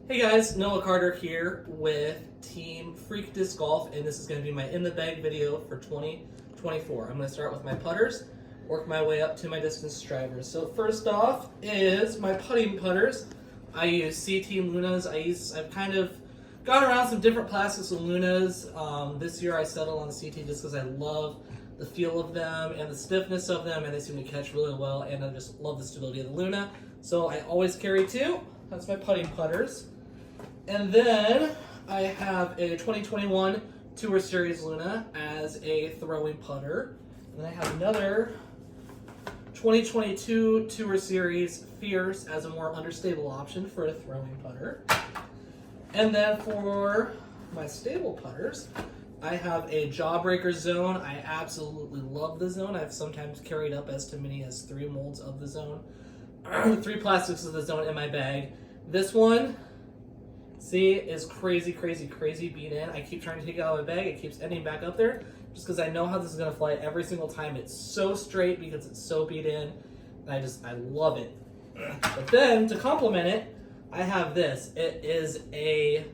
Hey guys, Noah Carter here with Team Freak Disc Golf, and this is going to be my in the bag video for 2024. I'm going to start with my putters, work my way up to my distance drivers. So first off is my putting putters. I use CT Lunas. I've kind of gone around some different plastics of Lunas. This year I settled on the CT just because I love the feel of them and the stiffness of them, and they seem to catch really well, and I just love the stability of the Luna. So I always carry two. That's my putting putters. And then I have a 2021 Tour Series Luna as a throwing putter. And then I have another 2022 Tour Series Fierce as a more understable option for a throwing putter. And then for my stable putters, I have a Jawbreaker Zone. I absolutely love the Zone. I've sometimes carried up as to many as 3 molds of the Zone. 3 plastics of the Zone in my bag. This one, see, is crazy beat in. I keep trying to take it out of my bag. It keeps ending back up there just because I know how this is going to fly every single time. It's so straight because it's so beat in. And I love it. But then, to complement it, I have this. It is a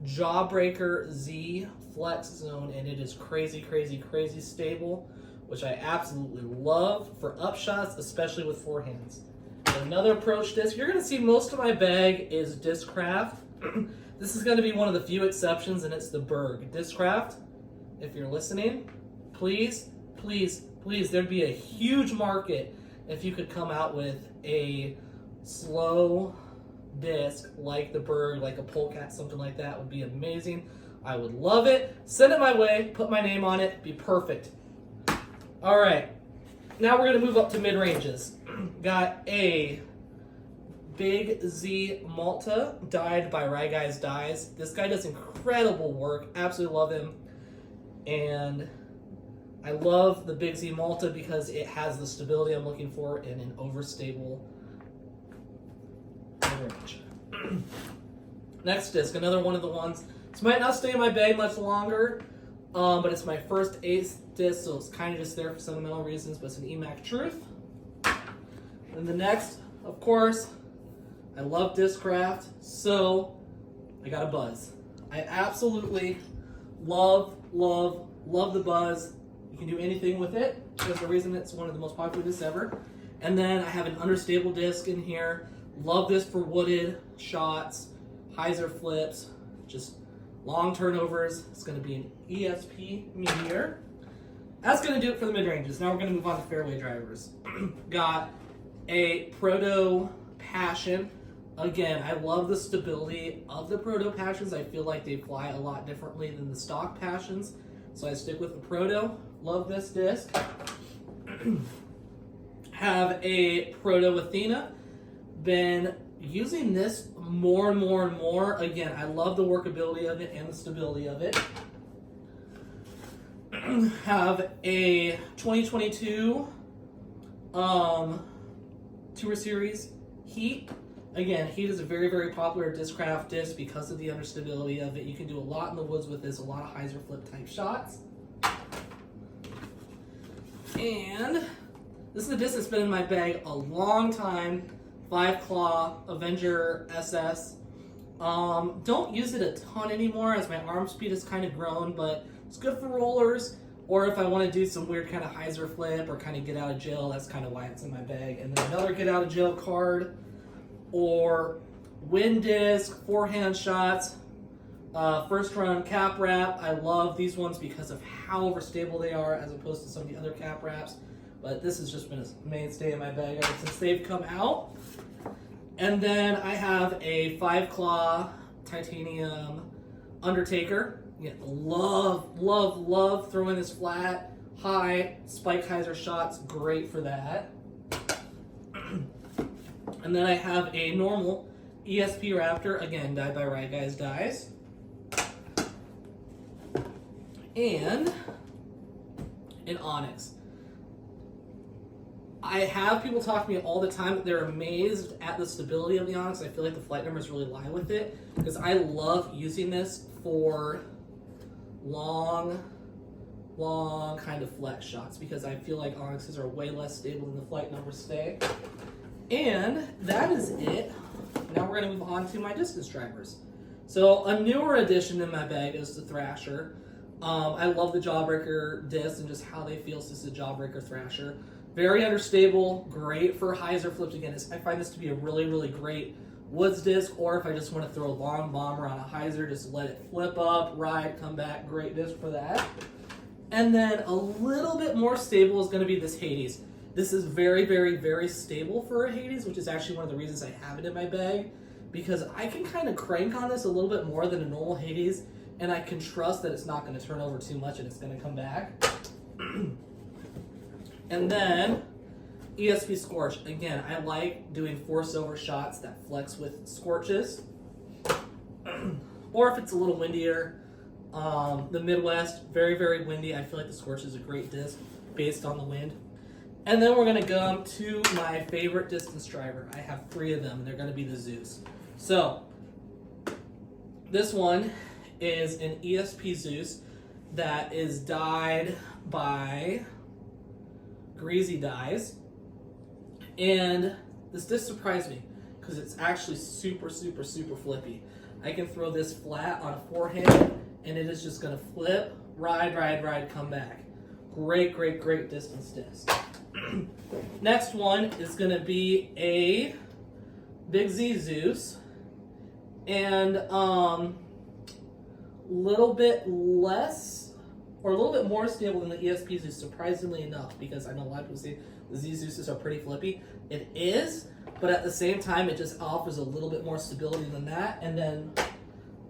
Jawbreaker Z Flex Zone, and it is crazy stable, which I absolutely love for upshots, especially with forehands. Another approach disc. You're going to see most of my bag is Discraft. This is going to be one of the few exceptions, and it's the Berg. Discraft, if you're listening, please, there'd be a huge market if you could come out with a slow disc like the Berg, like a Polecat, something like that would be amazing. I would love it. Send it my way, put my name on it, be perfect. All right, now we're going to move up to mid-ranges. Got a Big Z Malta, dyed by Rye Guys Dyes. This guy does incredible work. Absolutely love him. And I love the Big Z Malta because it has the stability I'm looking for in an overstable range. Next disc, another one of the ones. This might not stay in my bag much longer, but it's my first Ace disc, so it's kind of just there for sentimental reasons, but it's an EMAC Truth. And the next, of course, I love Discraft, so I got a Buzz. I absolutely love the Buzz. You can do anything with it. There's a reason it's one of the most popular discs ever. And then I have an understable disc in here. Love this for wooded shots, hyzer flips, just long turnovers. It's going to be an ESP Meteor. That's going to do it for the mid-ranges. Now we're going to move on to fairway drivers. Got a Proto Passion. Again, I love the stability of the Proto Passions. I feel like they fly a lot differently than the stock Passions, so I stick with the Proto. Love this disc. Have a Proto Athena. Been using this more and more. Again, I love the workability of it and the stability of it. Have a 2022 Tour Series Heat. Again, Heat is a very popular Discraft disc because of the understability of it. You can do a lot in the woods with this, a lot of hyzer flip type shots. And this is a disc that's been in my bag a long time. 5 Claw Avenger SS. Don't use it a ton anymore as my arm speed has kind of grown, but it's good for rollers, or if I want to do some weird kind of hyzer flip or kind of get out of jail, that's kind of why it's in my bag. And then another get out of jail card, or wind disc, forehand shots, first run cap wrap. I love these ones because of how overstable they are as opposed to some of the other cap wraps. But this has just been a mainstay in my bag ever since they've come out. And then I have a 5 Claw Titanium Undertaker. Yeah, love throwing this flat, high, spike hyzer shots. Great for that. And then I have a normal ESP Raptor, again, dyed by Rye Guys Dyes. And an Onyx. I have people talk to me all the time that they're amazed at the stability of the Onyx. I feel like the flight numbers really lie with it because I love using this for long kind of flex shots because I feel like Onyxes are way less stable than the flight numbers stay. And that is it Now we're going to move on to my distance drivers. So a newer addition in my bag is the Thrasher. I love the Jawbreaker disc and just how they feel. So this is a Jawbreaker Thrasher. Very understable, great for hyzer flips. Again, I find this to be a really, really great woods disc, or if I just want to throw a long bomber on a hyzer, just let it flip up, ride, come back. Great disc for that. And then a little bit more stable is going to be this Hades. This is very, very, very stable for a Hades, which is actually one of the reasons I have it in my bag, because I can kind of crank on this a little bit more than a normal Hades, and I can trust that it's not going to turn over too much and it's going to come back. And then ESP Scorch. Again, I like doing force over shots that flex with scorches. Or if it's a little windier, the Midwest, very, very windy. I feel like the Scorch is a great disc based on the wind. And then we're going to go to my favorite distance driver. I have 3 of them. They're going to be the Zeus. So this one is an ESP Zeus that is dyed by Greasy Dyes. And this disc surprised me because it's actually super, super, super flippy. I can throw this flat on a forehand and it is just going to flip, ride, ride, ride, come back. Great, great, great distance disc. Next one is going to be a Big Z Zeus, and little bit less or a little bit more stable than the ESP Zeus, surprisingly enough, because I know a lot of people say the Z Zeus's are pretty flippy. It is, but at the same time, it just offers a little bit more stability than that. And then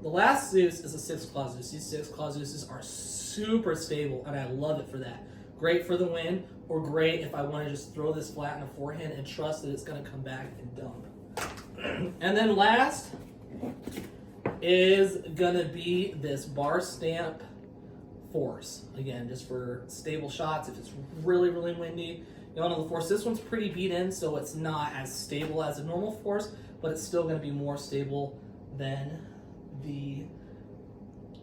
the last Zeus is a 6-claw Zeus. These 6-claw Zeus's are super stable, and I love it for that. Great for the wind, or great if I want to just throw this flat in a forehand and trust that it's going to come back and dump. And then last is going to be this Bar Stamp Force. Again, just for stable shots. If it's really, really windy, you don't know the force. This one's pretty beat in, so it's not as stable as a normal force, but it's still going to be more stable than the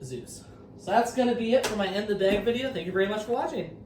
Zeus. So that's going to be it for my End the Bag video. Thank you very much for watching.